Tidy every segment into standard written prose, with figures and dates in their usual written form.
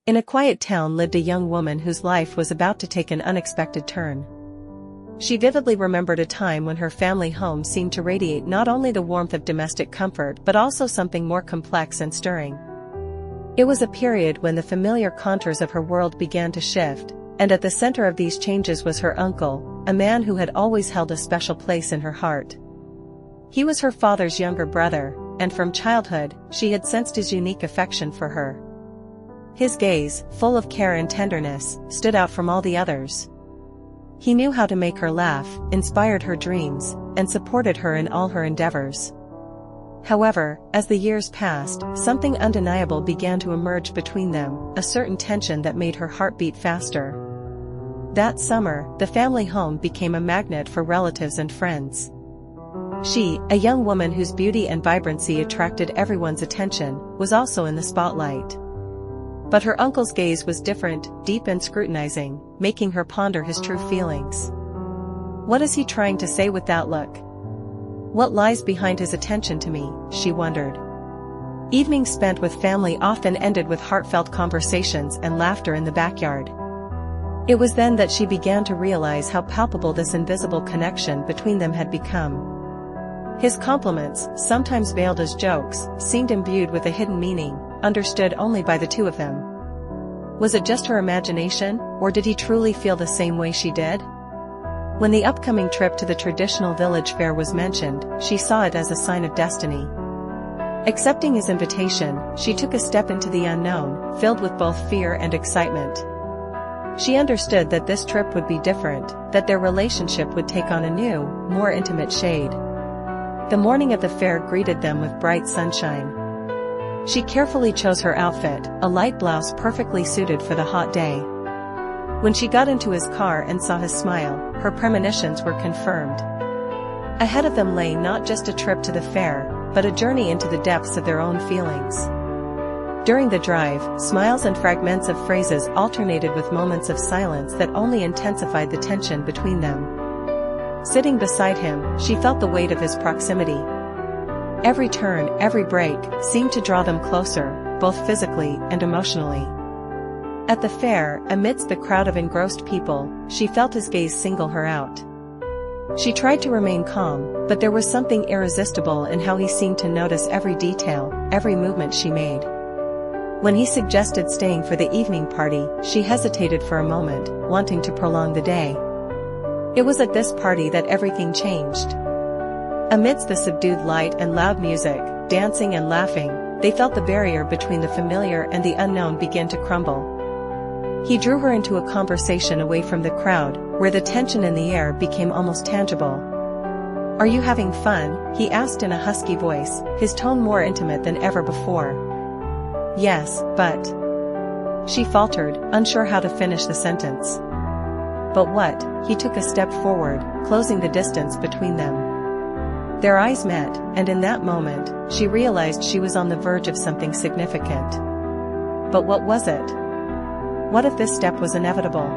In a quiet town lived a young woman whose life was about to take an unexpected turn. She vividly remembered a time when her family home seemed to radiate not only the warmth of domestic comfort but also something more complex and stirring. It was a period when the familiar contours of her world began to shift, and at the center of these changes was her uncle, a man who had always held a special place in her heart. He was her father's younger brother, and from childhood, she had sensed his unique affection for her. His gaze, full of care and tenderness, stood out from all the others. He knew how to make her laugh, inspired her dreams, and supported her in all her endeavors. However, as the years passed, something undeniable began to emerge between them, a certain tension that made her heart beat faster. That summer, the family home became a magnet for relatives and friends. She, a young woman whose beauty and vibrancy attracted everyone's attention, was also in the spotlight. But her uncle's gaze was different, deep and scrutinizing, making her ponder his true feelings. What is he trying to say with that look? What lies behind his attention to me, she wondered. Evenings spent with family often ended with heartfelt conversations and laughter in the backyard. It was then that she began to realize how palpable this invisible connection between them had become. His compliments, sometimes veiled as jokes, seemed imbued with a hidden meaning, understood only by the two of them. Was it just her imagination, or did he truly feel the same way she did? When the upcoming trip to the traditional village fair was mentioned, she saw it as a sign of destiny. Accepting his invitation, she took a step into the unknown, filled with both fear and excitement. She understood that this trip would be different, that their relationship would take on a new, more intimate shade. The morning of the fair greeted them with bright sunshine. She carefully chose her outfit, a light blouse perfectly suited for the hot day. When she got into his car and saw his smile, her premonitions were confirmed. Ahead of them lay not just a trip to the fair, but a journey into the depths of their own feelings. During the drive, smiles and fragments of phrases alternated with moments of silence that only intensified the tension between them. Sitting beside him, she felt the weight of his proximity. Every turn, every break, seemed to draw them closer, both physically and emotionally. At the fair, amidst the crowd of engrossed people, she felt his gaze single her out. She tried to remain calm, but there was something irresistible in how he seemed to notice every detail, every movement she made. When he suggested staying for the evening party, she hesitated for a moment, wanting to prolong the day. It was at this party that everything changed. Amidst the subdued light and loud music, dancing and laughing, they felt the barrier between the familiar and the unknown begin to crumble. He drew her into a conversation away from the crowd, where the tension in the air became almost tangible. "Are you having fun?" he asked in a husky voice, his tone more intimate than ever before. "Yes, but..." she faltered, unsure how to finish the sentence. "But what?" He took a step forward, closing the distance between them. Their eyes met, and in that moment, she realized she was on the verge of something significant. But what was it? What if this step was inevitable?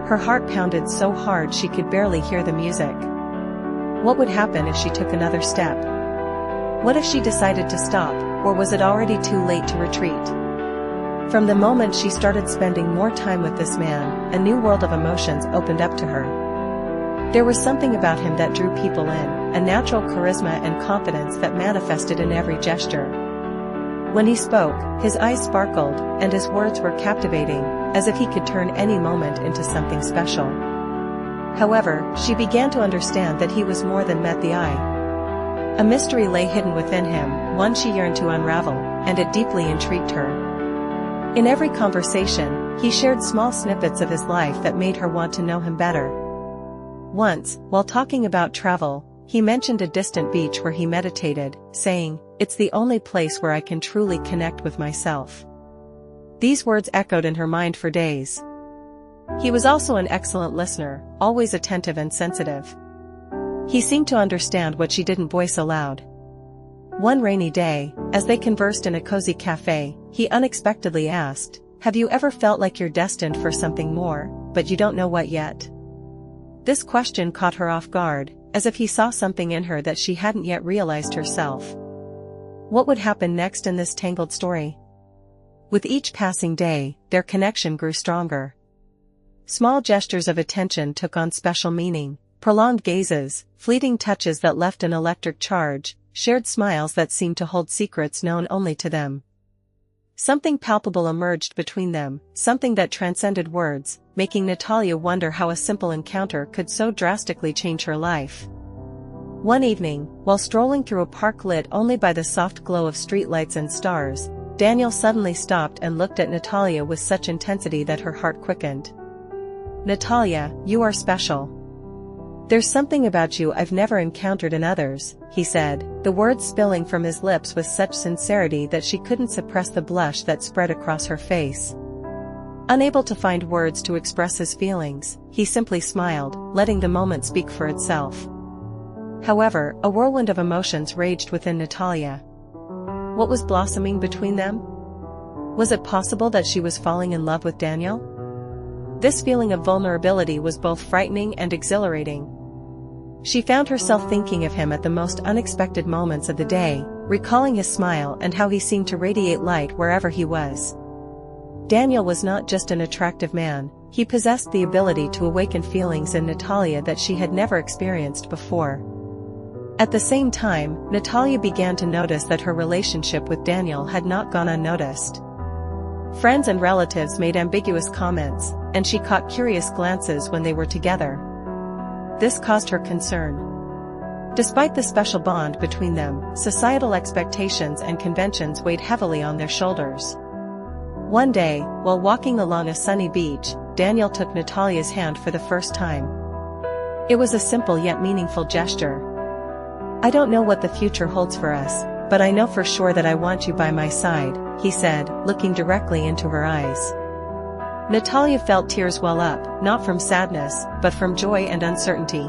Her heart pounded so hard she could barely hear the music. What would happen if she took another step? What if she decided to stop, or was it already too late to retreat? From the moment she started spending more time with this man, a new world of emotions opened up to her. There was something about him that drew people in, a natural charisma and confidence that manifested in every gesture. When he spoke, his eyes sparkled, and his words were captivating, as if he could turn any moment into something special. However, she began to understand that he was more than met the eye. A mystery lay hidden within him, one she yearned to unravel, and it deeply intrigued her. In every conversation, he shared small snippets of his life that made her want to know him better. Once, while talking about travel, he mentioned a distant beach where he meditated, saying, "It's the only place where I can truly connect with myself." These words echoed in her mind for days. He was also an excellent listener, always attentive and sensitive. He seemed to understand what she didn't voice aloud. One rainy day, as they conversed in a cozy cafe, he unexpectedly asked, "Have you ever felt like you're destined for something more, but you don't know what yet?" This question caught her off guard, as if he saw something in her that she hadn't yet realized herself. What would happen next in this tangled story? With each passing day, their connection grew stronger. Small gestures of attention took on special meaning, prolonged gazes, fleeting touches that left an electric charge, shared smiles that seemed to hold secrets known only to them. Something palpable emerged between them, something that transcended words, making Natalia wonder how a simple encounter could so drastically change her life. One evening, while strolling through a park lit only by the soft glow of streetlights and stars, Daniel suddenly stopped and looked at Natalia with such intensity that her heart quickened. "Natalia, you are special. There's something about you I've never encountered in others," he said, the words spilling from his lips with such sincerity that she couldn't suppress the blush that spread across her face. Unable to find words to express his feelings, he simply smiled, letting the moment speak for itself. However, a whirlwind of emotions raged within Natalia. What was blossoming between them? Was it possible that she was falling in love with Daniel? This feeling of vulnerability was both frightening and exhilarating. She found herself thinking of him at the most unexpected moments of the day, recalling his smile and how he seemed to radiate light wherever he was. Daniel was not just an attractive man, he possessed the ability to awaken feelings in Natalia that she had never experienced before. At the same time, Natalia began to notice that her relationship with Daniel had not gone unnoticed. Friends and relatives made ambiguous comments, and she caught curious glances when they were together. This caused her concern. Despite the special bond between them, societal expectations and conventions weighed heavily on their shoulders. One day, while walking along a sunny beach, Daniel took Natalia's hand for the first time. It was a simple yet meaningful gesture. "I don't know what the future holds for us, but I know for sure that I want you by my side," he said, looking directly into her eyes. Natalia felt tears well up, not from sadness, but from joy and uncertainty.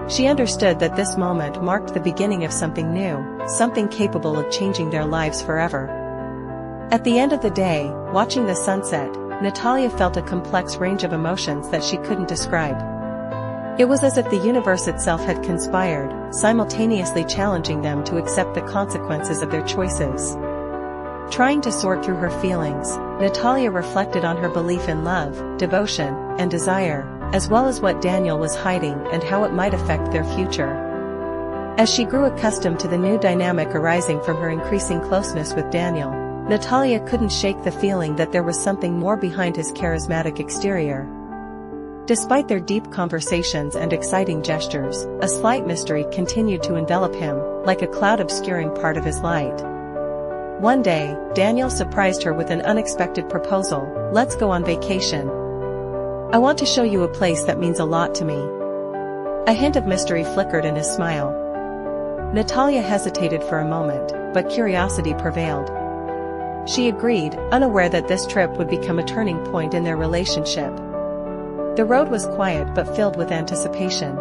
She understood that this moment marked the beginning of something new, something capable of changing their lives forever. At the end of the day, watching the sunset, Natalia felt a complex range of emotions that she couldn't describe. It was as if the universe itself had conspired, simultaneously challenging them to accept the consequences of their choices. Trying to sort through her feelings, Natalia reflected on her belief in love, devotion, and desire, as well as what Daniel was hiding and how it might affect their future. As she grew accustomed to the new dynamic arising from her increasing closeness with Daniel, Natalia couldn't shake the feeling that there was something more behind his charismatic exterior. Despite their deep conversations and exciting gestures, a slight mystery continued to envelop him, like a cloud obscuring part of his light. One day, Daniel surprised her with an unexpected proposal: "Let's go on vacation. I want to show you a place that means a lot to me." A hint of mystery flickered in his smile. Natalia hesitated for a moment, but curiosity prevailed. She agreed, unaware that this trip would become a turning point in their relationship. The road was quiet but filled with anticipation.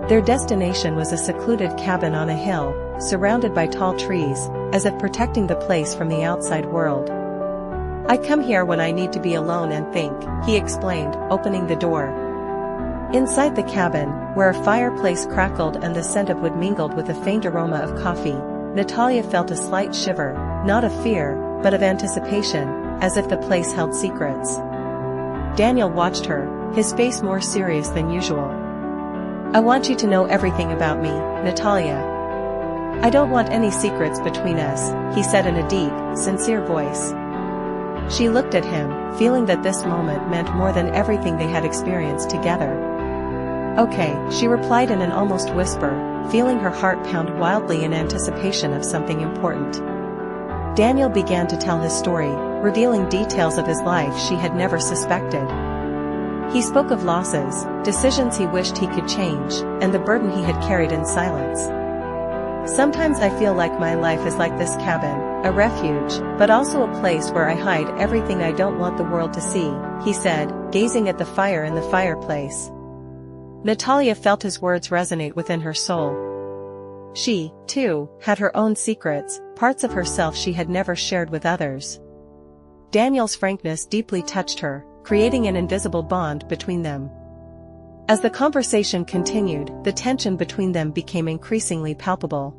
Their destination was a secluded cabin on a hill, surrounded by tall trees, as if protecting the place from the outside world. "I come here when I need to be alone and think," he explained, opening the door. Inside the cabin, where a fireplace crackled and the scent of wood mingled with a faint aroma of coffee, Natalia felt a slight shiver, not of fear, but of anticipation, as if the place held secrets. Daniel watched her, his face more serious than usual. "I want you to know everything about me, Natalia. I don't want any secrets between us," he said in a deep, sincere voice. She looked at him, feeling that this moment meant more than everything they had experienced together. "Okay," she replied in an almost whisper, feeling her heart pound wildly in anticipation of something important. Daniel began to tell his story, revealing details of his life she had never suspected. He spoke of losses, decisions he wished he could change, and the burden he had carried in silence. "Sometimes I feel like my life is like this cabin, a refuge, but also a place where I hide everything I don't want the world to see," he said, gazing at the fire in the fireplace. Natalia felt his words resonate within her soul. She, too, had her own secrets, parts of herself she had never shared with others. Daniel's frankness deeply touched her, creating an invisible bond between them. As the conversation continued, the tension between them became increasingly palpable.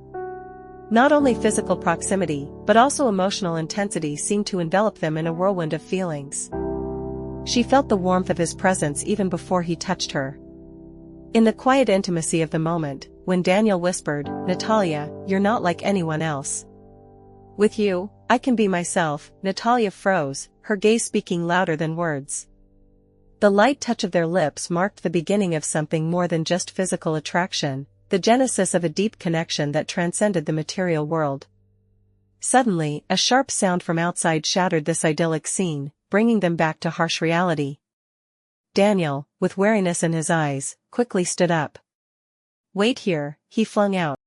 Not only physical proximity, but also emotional intensity seemed to envelop them in a whirlwind of feelings. She felt the warmth of his presence even before he touched her. In the quiet intimacy of the moment, when Daniel whispered, "Natalia, you're not like anyone else. With you, I can be myself," Natalia froze, her gaze speaking louder than words. The light touch of their lips marked the beginning of something more than just physical attraction, the genesis of a deep connection that transcended the material world. Suddenly, a sharp sound from outside shattered this idyllic scene, bringing them back to harsh reality. Daniel, with wariness in his eyes, quickly stood up. "Wait here," he flung out.